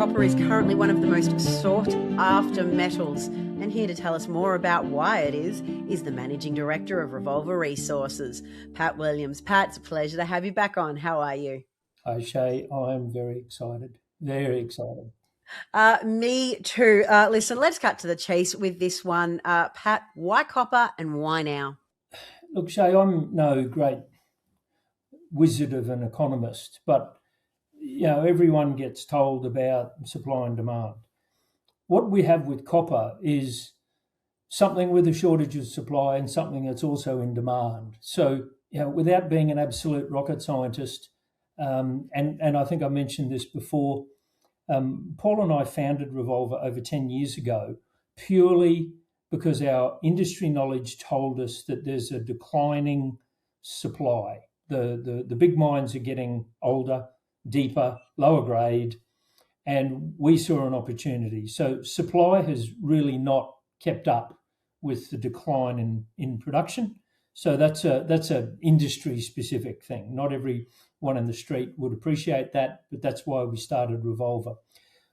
copper is currently one of the most sought-after metals. And here to tell us more about why it is the Managing Director of Revolver Resources, Pat Williams. Pat, it's a pleasure to have you back on. How are you? Hi, Shae. I'm very excited. Very excited. Me too. Listen, let's cut to the chase with this one. Pat, why copper and why now? Look, Shae, I'm no great wizard of an economist, but everyone gets told about supply and demand. What we have with copper is something with a shortage of supply and something that's also in demand. So, without being an absolute rocket scientist, and I think I mentioned this before, Paul and I founded Revolver over 10 years ago purely because our industry knowledge told us that there's a declining supply. The big mines are getting older, deeper, lower grade, and we saw an opportunity. So supply has really not kept up with the decline in production. So that's a industry specific thing. Not everyone in the street would appreciate that, but that's why we started Revolver.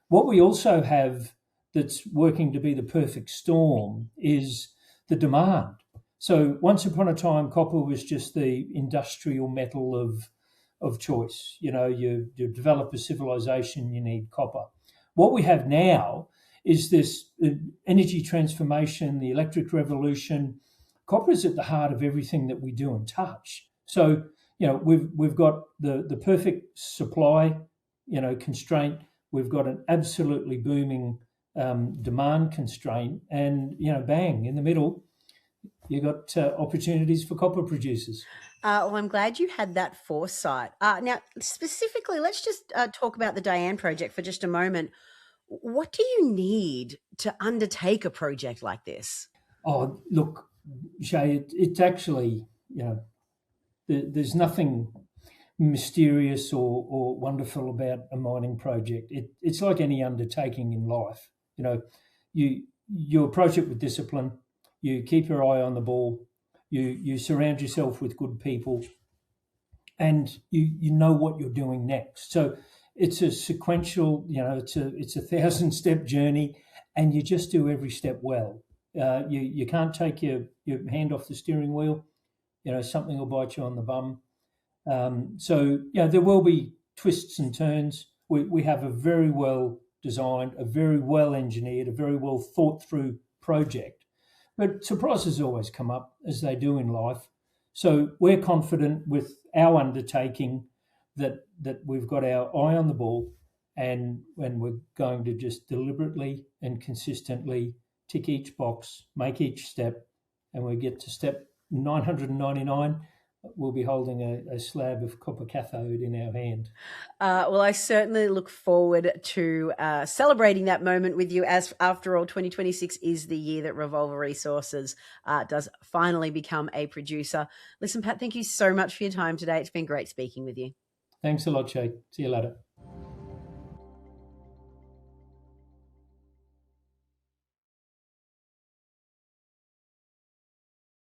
What we also have that's working to be the perfect storm is the demand. So once upon a time, copper was just the industrial metal of choice. You develop a civilization, you need copper. What we have now is this energy transformation, the electric revolution. Copper is at the heart of everything that we do and touch. So, we've got the perfect supply, constraint. We've got an absolutely booming demand constraint, and bang in the middle, you got opportunities for copper producers. Well, I'm glad you had that foresight. Now, specifically, let's just talk about the Dianne project for just a moment. What do you need to undertake a project like this? Oh, look, Shae, it's actually, there's nothing mysterious or wonderful about a mining project. It's like any undertaking in life. You approach it with discipline. You keep your eye on the ball. You surround yourself with good people, and you know what you're doing next. So it's a sequential. It's a 1,000-step journey, and you just do every step well. You can't take your hand off the steering wheel. Something will bite you on the bum. So there will be twists and turns. We have a very well designed, a very well engineered, a very well thought through project. But surprises always come up, as they do in life. So we're confident with our undertaking that we've got our eye on the ball, and we're going to just deliberately and consistently tick each box, make each step, and we get to step 999. We'll be holding a slab of copper cathode in our hand. Well, I certainly look forward to celebrating that moment with you, as after all, 2026 is the year that Revolver Resources does finally become a producer. Listen, Pat, thank you so much for your time today. It's been great speaking with you. Thanks a lot, Shae. See you later.